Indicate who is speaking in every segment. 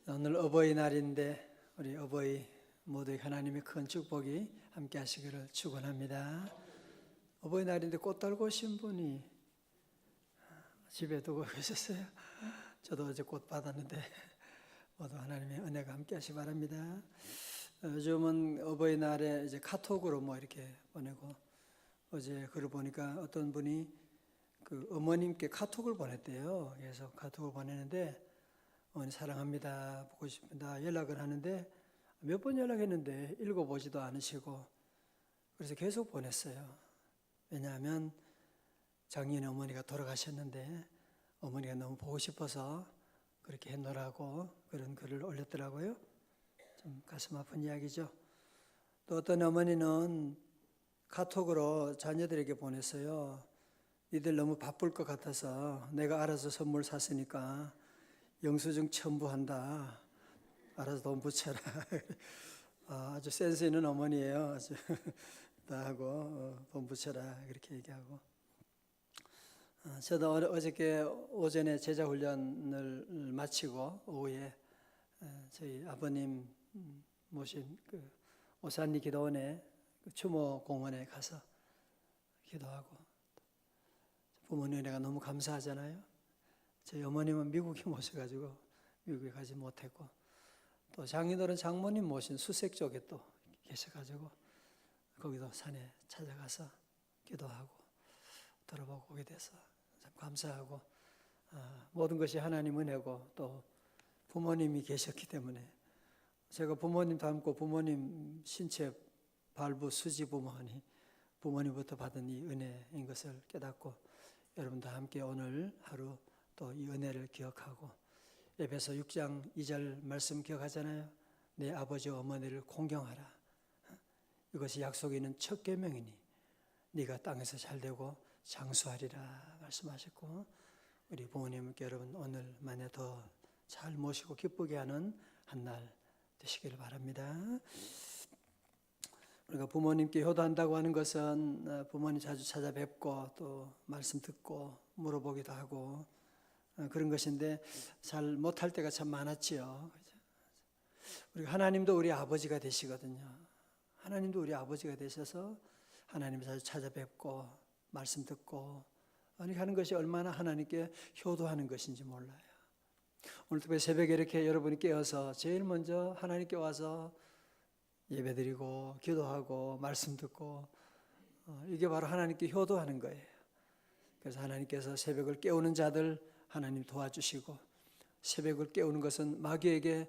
Speaker 1: 오늘 어버이날인데 우리 어버이 모두에게 하나님의 큰 축복이 함께 하시기를 축원합니다. 어버이날인데 꽃 달고 오신 분이 집에 두고 계셨어요. 저도 어제 꽃 받았는데 모두 하나님의 은혜가 함께 하시기 바랍니다. 요즘은 어버이날에 이제 카톡으로 이렇게 보내고, 어제 글을 보니까 어떤 분이 그 어머님께 카톡을 보냈대요. 그래서 카톡을 보내는데, 어머니 사랑합니다, 보고 싶습니다 연락을 하는데 몇 번 연락했는데 읽어보지도 않으시고, 그래서 계속 보냈어요. 왜냐하면 작년에 어머니가 돌아가셨는데 어머니가 너무 보고 싶어서 그렇게 했노라고 그런 글을 올렸더라고요. 좀 가슴 아픈 이야기죠. 또 어떤 어머니는 카톡으로 자녀들에게 보냈어요. 니들 너무 바쁠 것 같아서 내가 알아서 선물 샀으니까 영수증 첨부한다. 알아서 돈 붙여라. 아주 센스 있는 어머니예요. 아주 다 하고 돈 붙여라 그렇게 얘기하고. 저도 어저께 오전에 제자 훈련을 마치고 오후에 저희 아버님 모신 그 오산리 기도원에 추모 공원에 가서 기도하고, 부모님 은혜가 너무 감사하잖아요. 저희 어머님은 미국에 모셔가지고 미국에 가지 못했고, 또 장인어른 장모님 모신 수색 쪽에 또 계셔가지고 거기도 산에 찾아가서 기도하고 돌아보고 오게 돼서 참 감사하고, 모든 것이 하나님 은혜고 또 부모님이 계셨기 때문에, 제가 부모님 닮고 부모님 신체 발부 수지 부모니 부모님부터 받은 이 은혜인 것을 깨닫고, 여러분도 함께 오늘 하루 또 이 은혜를 기억하고, 에베소 6장 2절 말씀 기억하잖아요. 내 아버지와 어머니를 공경하라. 이것이 약속이 있는 첫 계명이니 네가 땅에서 잘되고 장수하리라 말씀하셨고, 우리 부모님께 여러분 오늘만에 더 잘 모시고 기쁘게 하는 한 날 되시기를 바랍니다. 우리가 부모님께 효도한다고 하는 것은 부모님 자주 찾아뵙고 또 말씀 듣고 물어보기도 하고 그런 것인데, 잘 못할 때가 참 많았지요. 우리 하나님도 우리 아버지가 되시거든요. 하나님도 우리 아버지가 되셔서 하나님을 자주 찾아뵙고 말씀 듣고 이렇게 하는 것이 얼마나 하나님께 효도하는 것인지 몰라요. 오늘 특별히 새벽에 이렇게 여러분이 깨어서 제일 먼저 하나님께 와서 예배드리고 기도하고 말씀 듣고, 이게 바로 하나님께 효도하는 거예요. 그래서 하나님께서 새벽을 깨우는 자들 하나님 도와주시고, 새벽을 깨우는 것은 마귀에게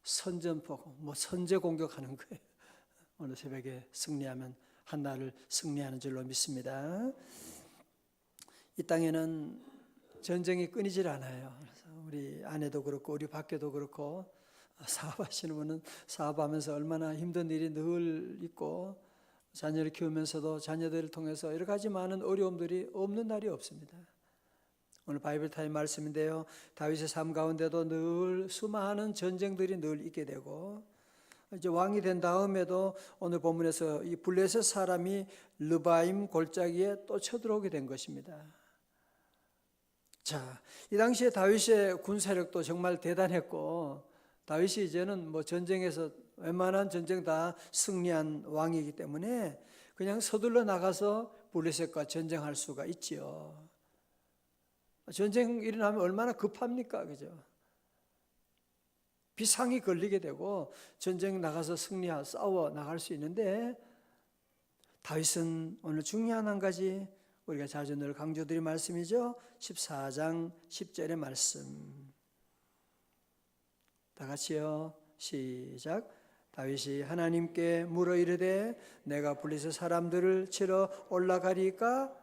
Speaker 1: 선전포고 선제 공격하는 거예요. 오늘 새벽에 승리하면 한 날을 승리하는 줄로 믿습니다. 이 땅에는 전쟁이 끊이질 않아요. 그래서 우리 아내도 그렇고 우리 밖에도 그렇고 사업하시는 분은 사업하면서 얼마나 힘든 일이 늘 있고, 자녀를 키우면서도 자녀들을 통해서 여러 가지 많은 어려움들이 없는 날이 없습니다. 오늘 바이블 타임 말씀인데요, 다윗의 삶 가운데도 늘 수많은 전쟁들이 늘 있게 되고, 이제 왕이 된 다음에도 오늘 본문에서 이 블레셋 사람이 르바임 골짜기에 또 쳐들어오게 된 것입니다. 자, 이 당시에 다윗의 군사력도 정말 대단했고, 다윗이 이제는 전쟁에서 웬만한 전쟁 다 승리한 왕이기 때문에 그냥 서둘러 나가서 블레셋과 전쟁할 수가 있지요. 전쟁 일어나면 얼마나 급합니까, 그죠? 비상이 걸리게 되고 전쟁 나가서 싸워 나갈 수 있는데, 다윗은 오늘 중요한 한 가지, 우리가 자주 늘 강조드린 말씀이죠. 14장 10절의 말씀. 다 같이요. 시작. 다윗이 하나님께 물어 이르되 내가 블레셋 사람들을 치러 올라가리까?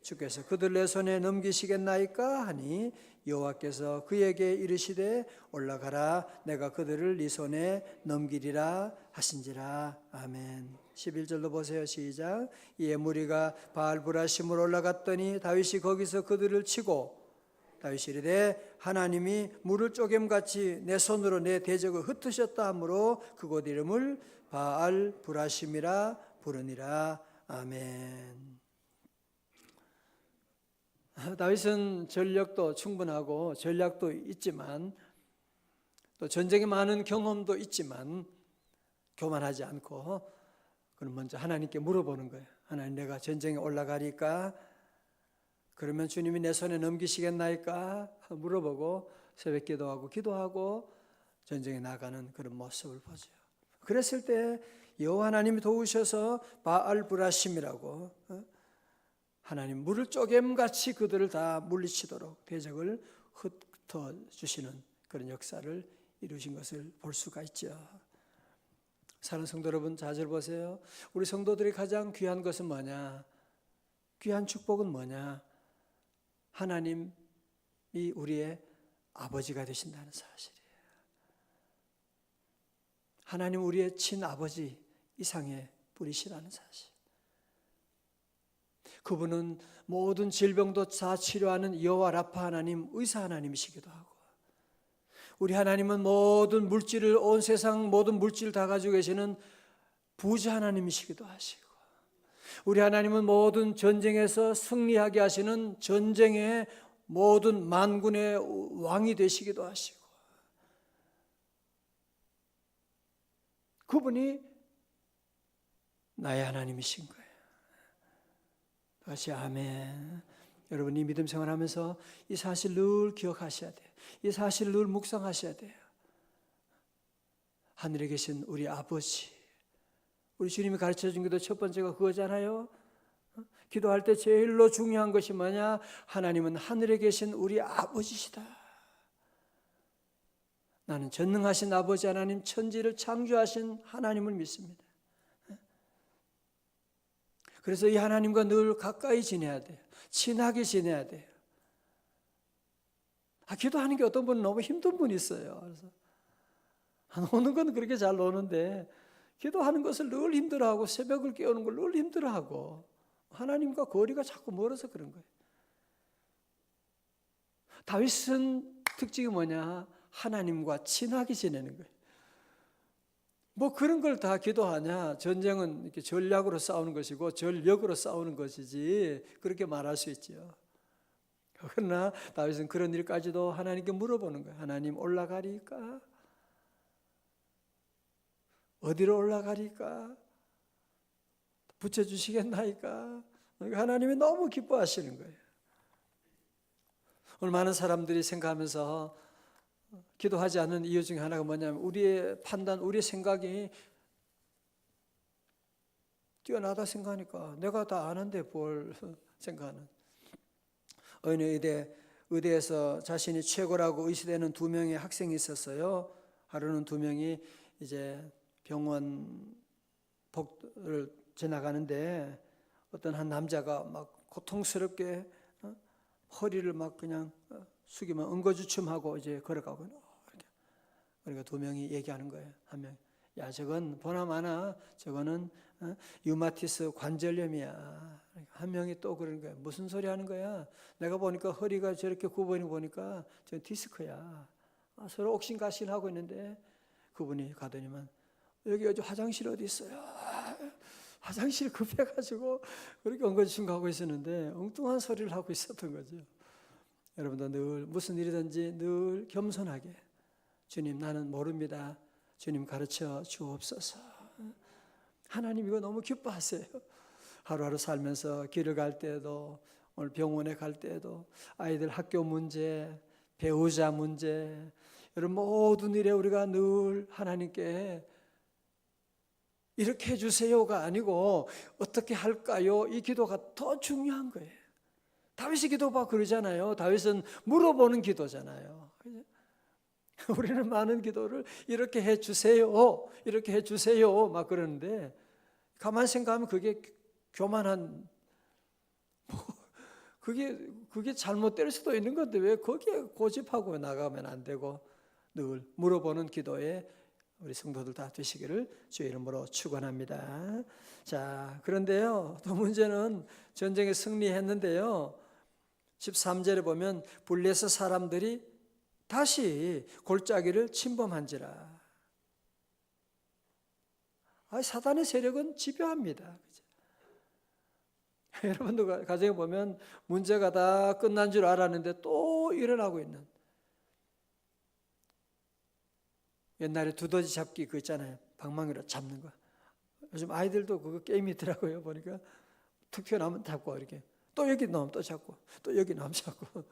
Speaker 1: 주께서 그들 내 손에 넘기시겠나이까? 하니 여호와께서 그에게 이르시되 올라가라, 내가 그들을 네 손에 넘기리라 하신지라. 아멘. 11절로 보세요. 시작. 이에 무리가 바알브라심으로 올라갔더니 다윗이 거기서 그들을 치고, 다윗이 이르되 하나님이 물을 쪼개같이 내 손으로 내 대적을 흩으셨다 하므로 그곳 이름을 바알브라심이라 부르니라. 아멘. 다윗은 전력도 충분하고 전략도 있지만 또 전쟁에 많은 경험도 있지만 교만하지 않고 그럼 먼저 하나님께 물어보는 거예요. 하나님, 내가 전쟁에 올라가니까 그러면 주님이 내 손에 넘기시겠나이까 물어보고 새벽 기도하고 전쟁에 나가는 그런 모습을 보죠. 그랬을 때 여호와 하나님이 도우셔서 바알브라심이라고 하나님 물을 쪼개같이 그들을 다 물리치도록 대적을 흩어주시는 그런 역사를 이루신 것을 볼 수가 있죠. 사랑하는 성도 여러분, 잘 보세요. 우리 성도들이 가장 귀한 것은 뭐냐? 귀한 축복은 뭐냐? 하나님이 우리의 아버지가 되신다는 사실이에요. 하나님 우리의 친아버지 이상의 분이시라는 사실. 그분은 모든 질병도 다 치료하는 여호와 라파 하나님, 의사 하나님이시기도 하고, 우리 하나님은 모든 물질을, 온 세상 모든 물질을 다 가지고 계시는 부자 하나님이시기도 하시고, 우리 하나님은 모든 전쟁에서 승리하게 하시는 전쟁의 모든 만군의 왕이 되시기도 하시고, 그분이 나의 하나님이신 거예요. 다시 아멘. 여러분, 이 믿음 생활하면서 이 사실 늘 기억하셔야 돼요. 이 사실 늘 묵상하셔야 돼요. 하늘에 계신 우리 아버지, 우리 주님이 가르쳐준 것도 첫 번째가 그거잖아요. 기도할 때 제일로 중요한 것이 뭐냐? 하나님은 하늘에 계신 우리 아버지시다. 나는 전능하신 아버지 하나님, 천지를 창조하신 하나님을 믿습니다. 그래서 이 하나님과 늘 가까이 지내야 돼요. 친하게 지내야 돼요. 기도하는 게 어떤 분은 너무 힘든 분이 있어요. 그래서 노는 건 그렇게 잘 노는데 기도하는 것을 늘 힘들어하고 새벽을 깨우는 걸 늘 힘들어하고 하나님과 거리가 자꾸 멀어서 그런 거예요. 다윗은 특징이 뭐냐? 하나님과 친하게 지내는 거예요. 뭐 그런 걸 다 기도하냐? 전쟁은 이렇게 전략으로 싸우는 것이고 전력으로 싸우는 것이지 그렇게 말할 수 있죠. 그러나 다윗은 그런 일까지도 하나님께 물어보는 거예요. 하나님, 올라가리까? 어디로 올라가리까? 붙여주시겠나이까? 하나님이 너무 기뻐하시는 거예요. 오늘 많은 사람들이 생각하면서 기도하지 않는 이유 중에 하나가 뭐냐면 우리의 판단, 우리의 생각이 뛰어나다 생각하니까 내가 다 아는데 뭘 생각하는. 어느 의대에서 자신이 최고라고 의시되는 2명의 학생이 있었어요. 하루는 2명이 이제 병원 복을 지나가는데 어떤 한 남자가 막 고통스럽게 허리를 막 그냥 숙이면 엉거주춤하고 이제 걸어가고 이렇게. 그러니까 2명이 얘기하는 거예요. 한 명, 야, 저건 보나마나 저거는 유마티스 관절염이야. 한 명이 또 그러는 거야. 무슨 소리 하는 거야? 내가 보니까 허리가 저렇게 굽어있는 거 보니까 저 디스크야. 서로 옥신각신하고 있는데 그분이 가더니만 여기 화장실 어디 있어요? 화장실 급해가지고 그렇게 엉거주춤 가고 있었는데 엉뚱한 소리를 하고 있었던 거죠. 여러분도 늘 무슨 일이든지 늘 겸손하게 주님, 나는 모릅니다. 주님 가르쳐 주옵소서. 하나님 이거 너무 기뻐하세요. 하루하루 살면서 길을 갈 때도, 오늘 병원에 갈 때도, 아이들 학교 문제, 배우자 문제, 여러분 모든 일에 우리가 늘 하나님께 이렇게 해주세요가 아니고 어떻게 할까요? 이 기도가 더 중요한 거예요. 다윗의 기도가 그러잖아요. 다윗은 물어보는 기도잖아요. 우리는 많은 기도를 이렇게 해주세요, 이렇게 해주세요 막 그러는데 가만 생각하면 그게 교만한, 그게 잘못될 수도 있는 건데 왜 거기에 고집하고 나가면 안 되고 늘 물어보는 기도에 우리 성도들 다 되시기를 주의 이름으로 축원합니다. 자, 그런데요, 또 문제는 전쟁에 승리했는데요, 13절에 보면 블레셋 사람들이 다시 골짜기를 침범한지라. 사단의 세력은 집요합니다. 여러분도 가정에 보면 문제가 다 끝난 줄 알았는데 또 일어나고 있는, 옛날에 두더지 잡기 그 있잖아요. 방망이로 잡는 거. 요즘 아이들도 그거 게임이 있더라고요. 보니까 툭 튀어나오면 잡고 이렇게 또 여기 나오면 또 잡고 또 여기 나오면 잡고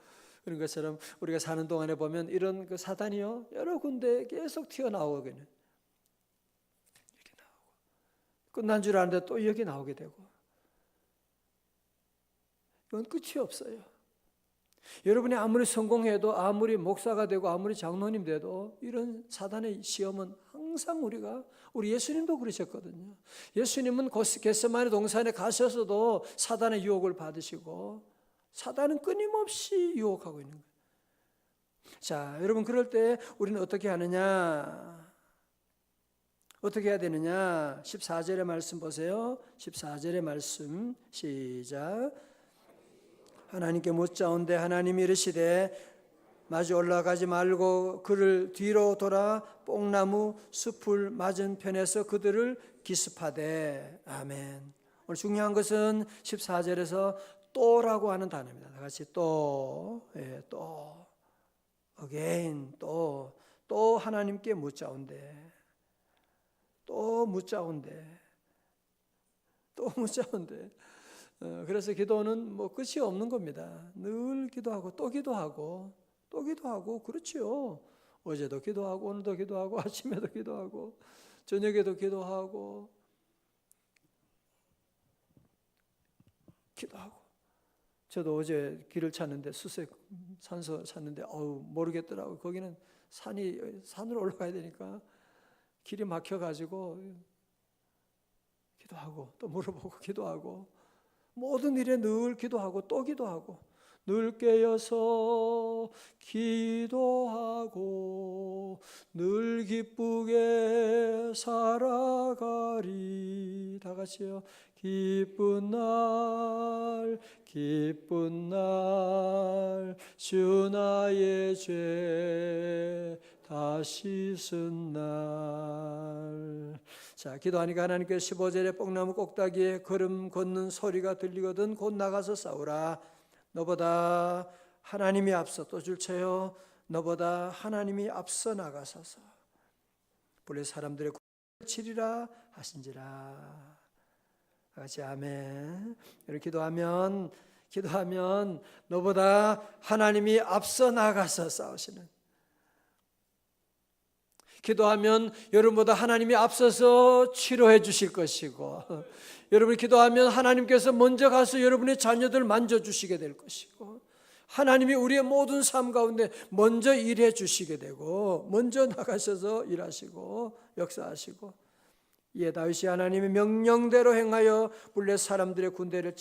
Speaker 1: 그런 것처럼 우리가 사는 동안에 보면 이런 그 사단이요 여러 군데 계속 튀어나오거든요. 이렇게 나오고 끝난 줄 아는데 또 여기 나오게 되고 이건 끝이 없어요. 여러분이 아무리 성공해도 아무리 목사가 되고 아무리 장로님 돼도 이런 사단의 시험은 항상 우리 예수님도 그러셨거든요. 예수님은 겟세마네 동산에 가셔서도 사단의 유혹을 받으시고 사단은 끊임없이 유혹하고 있는 거예요. 자, 여러분 그럴 때 우리는 어떻게 하느냐? 어떻게 해야 되느냐? 14절의 말씀 보세요. 14절의 말씀 시작. 하나님께 묻자온데 하나님이 이르시되 마주 올라가지 말고 그를 뒤로 돌아 뽕나무 숲을 맞은편에서 그들을 기습하되. 아멘. 오늘 중요한 것은 14절에서 또라고 하는 단어입니다. 다 같이 또, 또, again, 또 하나님께 묻자온데, 또 묻자온데. 그래서 기도는 뭐 끝이 없는 겁니다. 늘 기도하고 또 기도하고 또 기도하고 그렇지요. 어제도 기도하고 오늘도 기도하고 아침에도 기도하고 저녁에도 기도하고 저도 어제 길을 찾는데 수색 산소 찾는데 모르겠더라고요. 거기는 산으로 올라가야 되니까 길이 막혀가지고 기도하고 또 물어보고 기도하고 모든 일에 늘 기도하고 또 기도하고 늘 깨어서 기도하고 늘 기쁘게 살아가리. 다 같이요. 기쁜 날 주 나의 죄 다 씻은 날. 자, 기도하니까 하나님께서 15절에 뽕나무 꼭다기에 걸음 걷는 소리가 들리거든 곧 나가서 싸우라. 너보다 하나님이 앞서 또 줄쳐요. 너보다 하나님이 앞서 나가셔서 본래 사람들의 구원을 치리라 하신지라. 같이 아멘. 이렇게 기도하면 너보다 하나님이 앞서 나가서 싸우시는, 기도하면 여러분보다 하나님이 앞서서 치료해 주실 것이고, 여러분이 기도하면 하나님께서 먼저 가서 여러분의 자녀들 만져주시게 될 것이고, 하나님이 우리의 모든 삶 가운데 먼저 일해 주시게 되고 먼저 나가셔서 일하시고 역사하시고, 이에 다윗이 하나님의 명령대로 행하여 블레 사람들의 군대를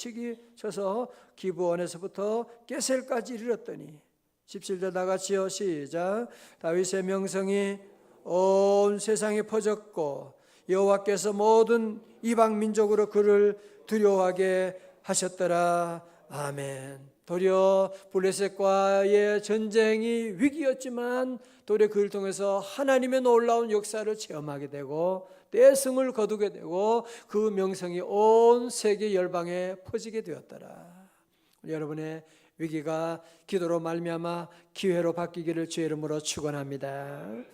Speaker 1: 쳐서 기브온에서부터 게셀까지 이르렀더니. 17절 다 같이요. 시작. 다윗의 명성이 온 세상에 퍼졌고 여호와께서 모든 이방 민족으로 그를 두려워하게 하셨더라. 아멘. 도리어 블레셋과의 전쟁이 위기였지만 도리어 그를 통해서 하나님의 놀라운 역사를 체험하게 되고 대승을 거두게 되고 그 명성이 온 세계 열방에 퍼지게 되었더라. 여러분의 위기가 기도로 말미암아 기회로 바뀌기를 주의 이름으로 축원합니다.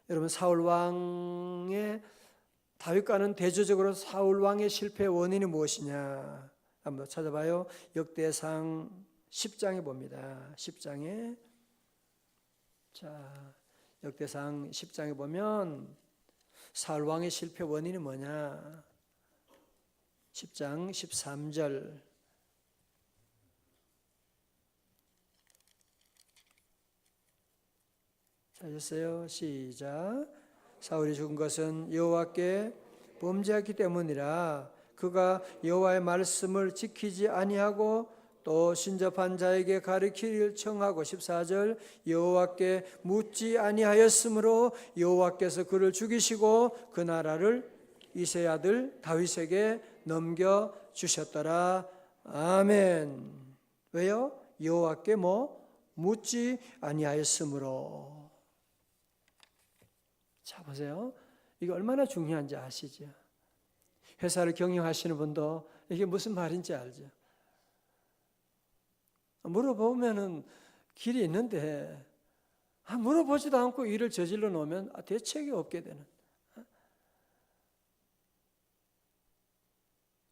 Speaker 1: 여러분, 사울 왕의 다윗과는 대조적으로 사울 왕의 실패의 원인이 무엇이냐 한번 찾아봐요. 역대상 10장에 봅니다. 10장에 역대상 10장에 보면 사울 왕의 실패 원인이 뭐냐? 10장 13절 찾으셨어요? 시작. 사울이 죽은 것은 여호와께 범죄했기 때문이라. 그가 여호와의 말씀을 지키지 아니하고 또 신접한 자에게 가르치기를 청하고. 14절 여호와께 묻지 아니하였으므로 여호와께서 그를 죽이시고 그 나라를 이새의 아들 다윗에게 넘겨주셨더라. 아멘. 왜요? 여호와께 묻지 아니하였으므로. 자, 보세요. 이게 얼마나 중요한지 아시죠? 회사를 경영하시는 분도 이게 무슨 말인지 알죠? 물어보면은 길이 있는데 물어보지도 않고 일을 저질러 놓으면 대책이 없게 되는.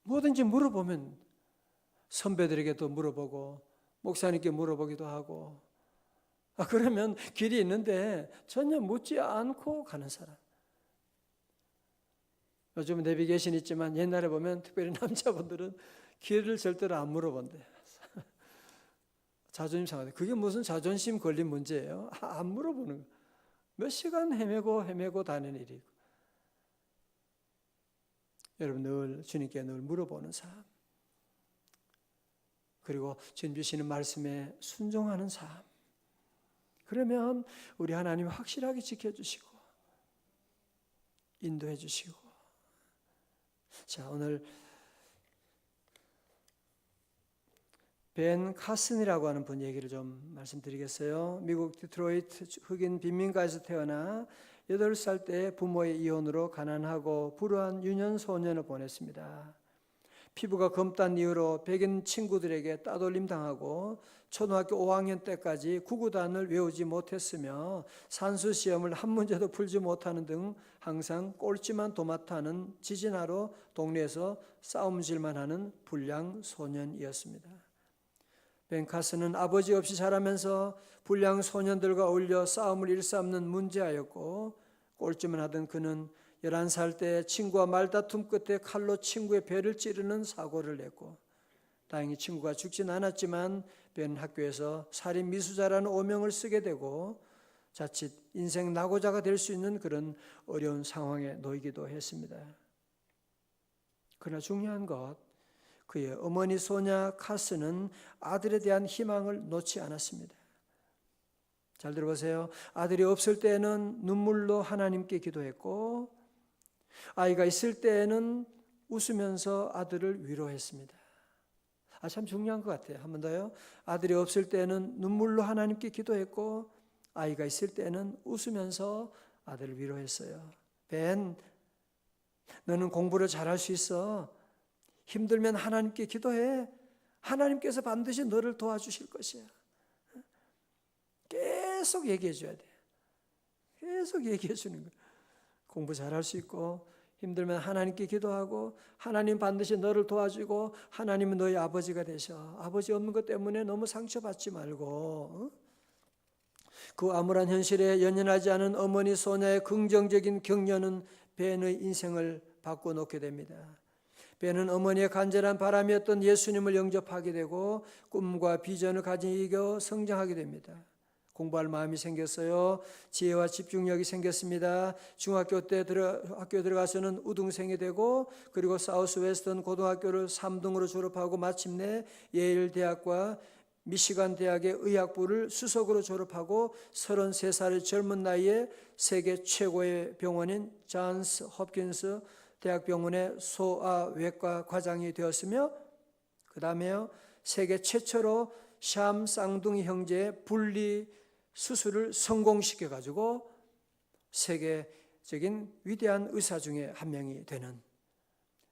Speaker 1: 뭐든지 물어보면 선배들에게도 물어보고 목사님께 물어보기도 하고 그러면 길이 있는데 전혀 묻지 않고 가는 사람. 요즘 내비게이션 있지만 옛날에 보면 특별히 남자분들은 길을 절대로 안 물어본대. 자존심 상하대. 그게 무슨 자존심 걸린 문제예요? 안 물어보는 거. 몇 시간 헤매고 다니는 일이고. 여러분 늘 주님께 늘 물어보는 삶. 그리고 주님 주시는 말씀에 순종하는 삶. 그러면 우리 하나님 확실하게 지켜주시고 인도해 주시고. 자, 오늘 벤 카슨이라고 하는 분 얘기를 좀 말씀드리겠어요. 미국 디트로이트 흑인 빈민가에서 태어나 8살 때 부모의 이혼으로 가난하고 불우한 유년 소년을 보냈습니다. 피부가 검다는 이유로 백인 친구들에게 따돌림 당하고 초등학교 5학년 때까지 구구단을 외우지 못했으며 산수 시험을 한 문제도 풀지 못하는 등 항상 꼴찌만 도맡아는 지진아로 동네에서 싸움질만 하는 불량 소년이었습니다. 벤 카슨은 아버지 없이 자라면서 불량 소년들과 어울려 싸움을 일삼는 문제아였고 꼴찌만 하던 그는 11살 때 친구와 말다툼 끝에 칼로 친구의 배를 찌르는 사고를 냈고 다행히 친구가 죽진 않았지만 벤은 학교에서 살인 미수자라는 오명을 쓰게 되고 자칫 인생 낙오자가 될 수 있는 그런 어려운 상황에 놓이기도 했습니다. 그러나 중요한 것, 그의 어머니 소냐 카슨은 아들에 대한 희망을 놓지 않았습니다. 잘 들어보세요. 아들이 없을 때는 눈물로 하나님께 기도했고 아이가 있을 때에는 웃으면서 아들을 위로했습니다. 참 중요한 것 같아요. 한 번 더요. 아들이 없을 때는 눈물로 하나님께 기도했고 아이가 있을 때는 웃으면서 아들을 위로했어요. 벤, 너는 공부를 잘할 수 있어. 힘들면 하나님께 기도해. 하나님께서 반드시 너를 도와주실 것이야. 계속 얘기해 줘야 돼. 계속 얘기해 주는 거야. 공부 잘할 수 있고 힘들면 하나님께 기도하고 하나님 반드시 너를 도와주고 하나님은 너의 아버지가 되셔. 아버지 없는 것 때문에 너무 상처받지 말고 그 암울한 현실에 연연하지 않은 어머니 소냐의 긍정적인 격려는 벤의 인생을 바꿔놓게 됩니다. 벤은 어머니의 간절한 바람이었던 예수님을 영접하게 되고 꿈과 비전을 가지고 성장하게 됩니다. 공부할 마음이 생겼어요. 지혜와 집중력이 생겼습니다. 중학교 때 학교에 들어가서는 우등생이 되고 그리고 사우스 웨스턴 고등학교를 3등으로 졸업하고 마침내 예일 대학과 미시간 대학의 의학부를 수석으로 졸업하고 33살의 젊은 나이에 세계 최고의 병원인 존스 홉킨스 대학병원의 소아외과 과장이 되었으며 그 다음에요 세계 최초로 샴 쌍둥이 형제의 분리 수술을 성공시켜 가지고 세계적인 위대한 의사 중에 한 명이 되는.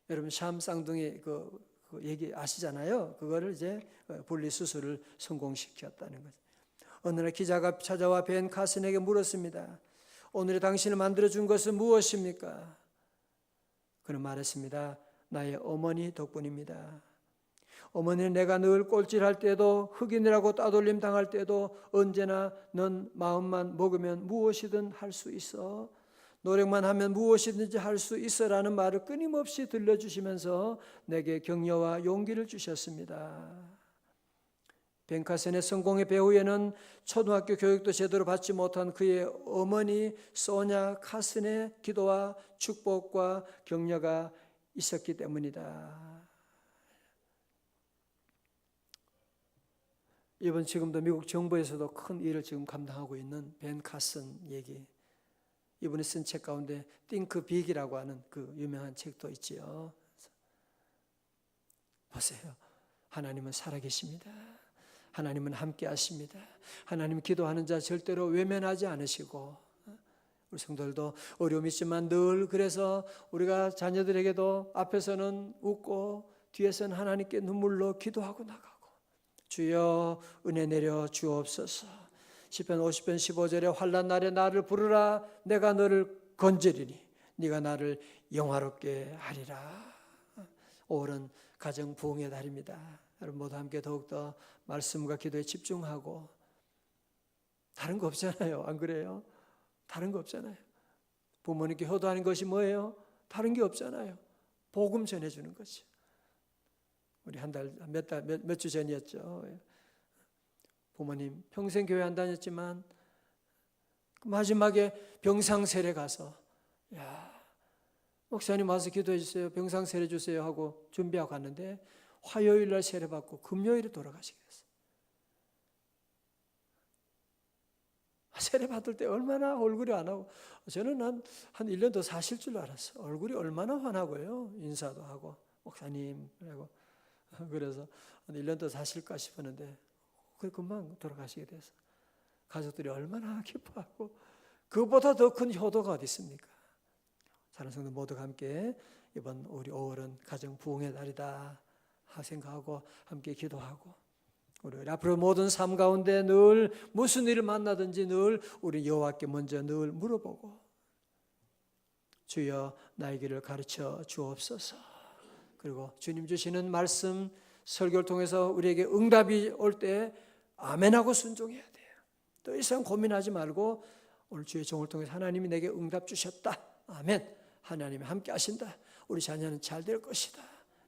Speaker 1: 여러분 샴 쌍둥이 그 얘기 아시잖아요. 그거를 이제 분리 수술을 성공시켰다는 거죠. 어느 날 기자가 찾아와 벤 카슨에게 물었습니다. 오늘의 당신을 만들어준 것은 무엇입니까? 그는 말했습니다. 나의 어머니 덕분입니다. 어머니는 내가 늘 꼴찌할 때도 흑인이라고 따돌림 당할 때도 언제나 넌 마음만 먹으면 무엇이든 할 수 있어. 노력만 하면 무엇이든지 할 수 있어라는 말을 끊임없이 들려주시면서 내게 격려와 용기를 주셨습니다. 벤 카슨의 성공의 배후에는 초등학교 교육도 제대로 받지 못한 그의 어머니 소냐 카슨의 기도와 축복과 격려가 있었기 때문이다. 이번 지금도 미국 정부에서도 큰 일을 지금 감당하고 있는 벤 카슨 얘기. 이분이 쓴 책 가운데 Think Big이라고 하는 그 유명한 책도 있지요. 보세요. 하나님은 살아계십니다. 하나님은 함께 하십니다. 하나님 기도하는 자 절대로 외면하지 않으시고 우리 성도들도 어려움이 있지만 늘 그래서 우리가 자녀들에게도 앞에서는 웃고 뒤에서는 하나님께 눈물로 기도하고 나가고 주여 은혜 내려 주옵소서. 시편 50편 15절에 환난 날에 나를 부르라 내가 너를 건지리니 네가 나를 영화롭게 하리라. 5월은 가정 부흥의 달입니다. 여러분 모두 함께 더욱더 말씀과 기도에 집중하고, 다른 거 없잖아요. 안 그래요? 다른 거 없잖아요. 부모님께 효도하는 것이 뭐예요? 다른 게 없잖아요. 복음 전해주는 거죠. 우리 몇 주 전이었죠. 부모님 평생 교회 안 다녔지만 마지막에 병상세례 가서, 야, 목사님 와서 기도해 주세요, 병상세례 주세요 하고 준비하고 갔는데 화요일 날 세례 받고 금요일에 돌아가시게 됐어요. 세례 받을 때 얼마나 얼굴이 안 하고, 저는 한 1년 더 사실 줄 알았어요. 얼굴이 얼마나 환하고요. 인사도 하고 목사님 그리고 그래서 한 1년 더 사실까 싶었는데 금방 돌아가시게 돼서 가족들이 얼마나 기뻐하고, 그보다 더 큰 효도가 어디 있습니까? 사랑하는 성도 모두가 함께 이번 우리 5월은 가정 부흥의 달이다 생각하고 함께 기도하고, 우리 앞으로 모든 삶 가운데 늘 무슨 일을 만나든지 늘 우리 여호와께 먼저 늘 물어보고, 주여 나의 길을 가르쳐 주옵소서. 그리고 주님 주시는 말씀 설교를 통해서 우리에게 응답이 올 때 아멘하고 순종해야 돼요. 더 이상 고민하지 말고 오늘 주의 종을 통해서 하나님이 내게 응답 주셨다, 아멘, 하나님이 함께 하신다, 우리 자녀는 잘 될 것이다,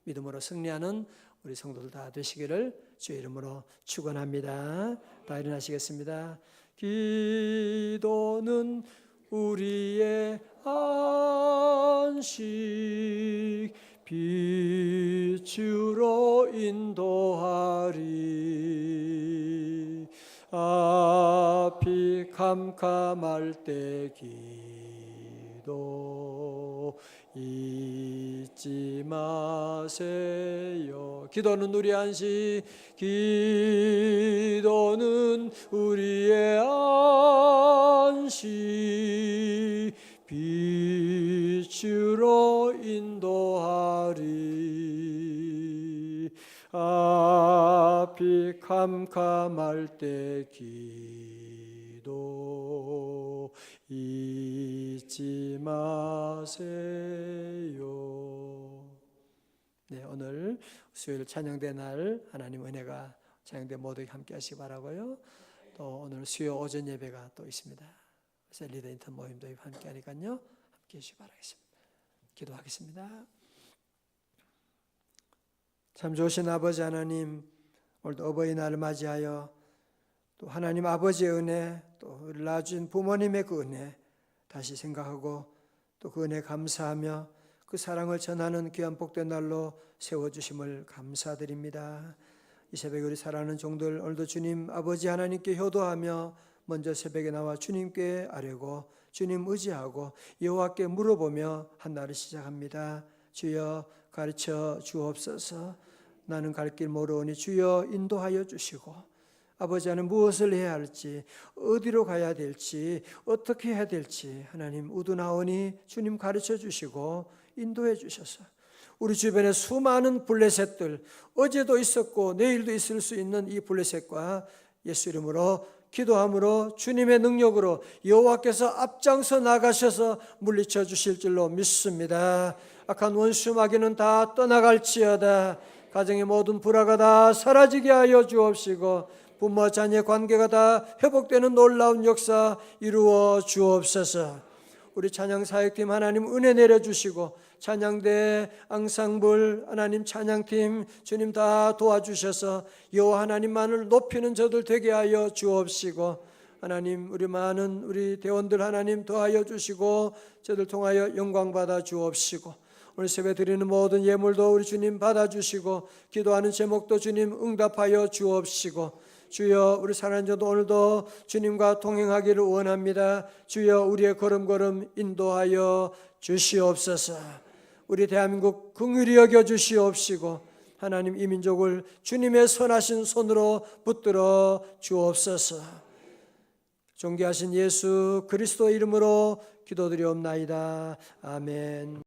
Speaker 1: 믿음으로 승리하는 우리 성도들 다 되시기를 주의 이름으로 축원합니다. 다 일어나시겠습니다. 기도는 우리의 안식 빛으로 인도하리. 앞이 캄캄할 때 기도 잊지 마세요. 기도는 우리의 안식, 기도는 우리의 안식 빛으로 인도하리. 앞이 캄캄할 때 기도 잊지 마세요. 네, 오늘 수요일 찬양대 날 하나님 은혜가 찬양대 모두에게 함께 하시기 바라고요. 또 오늘 수요 오전 예배가 또 있습니다. 셀리더 인턴 모임도 함께 하니까요, 함께 해주시기 바라겠습니다. 기도하겠습니다. 참 좋으신 아버지 하나님, 오늘도 어버이날을 맞이하여 또 하나님 아버지의 은혜, 또 우리를 낳아준 부모님의 그 은혜 다시 생각하고 또 그 은혜 감사하며 그 사랑을 전하는 귀한 복된 날로 세워주심을 감사드립니다. 이 새벽에 우리 사랑하는 종들 오늘도 주님 아버지 하나님께 효도하며 먼저 새벽에 나와 주님께 아뢰고 주님 의지하고 여호와께 물어보며 한 날을 시작합니다. 주여 가르쳐 주옵소서. 나는 갈 길 모르오니 주여 인도하여 주시고, 아버지 하나님 무엇을 해야 할지, 어디로 가야 될지, 어떻게 해야 될지 하나님 우두나오니 주님 가르쳐 주시고 인도해 주셔서 우리 주변에 수많은 블레셋들, 어제도 있었고 내일도 있을 수 있는 이 블레셋과 예수 이름으로 기도함으로 주님의 능력으로 여호와께서 앞장서 나가셔서 물리쳐 주실 줄로 믿습니다. 악한 원수 마귀는 다 떠나갈지어다. 가정의 모든 불화가 다 사라지게 하여 주옵시고 부모와 자녀의 관계가 다 회복되는 놀라운 역사 이루어 주옵소서. 우리 찬양사역팀 하나님 은혜 내려주시고 찬양대 앙상블 하나님 찬양팀 주님 다 도와주셔서 여호와 하나님만을 높이는 저들 되게 하여 주옵시고, 하나님 우리 많은 우리 대원들 하나님 더하여 주시고 저들 통하여 영광 받아 주옵시고, 오늘 새벽에 드리는 모든 예물도 우리 주님 받아주시고 기도하는 제목도 주님 응답하여 주옵시고, 주여 우리 사랑하는 자도 오늘도 주님과 동행하기를 원합니다. 주여 우리의 걸음걸음 인도하여 주시옵소서. 우리 대한민국 긍휼히 여겨 주시옵시고 하나님 이 민족을 주님의 선하신 손으로 붙들어 주옵소서. 존귀하신 예수 그리스도 이름으로 기도드리옵나이다. 아멘.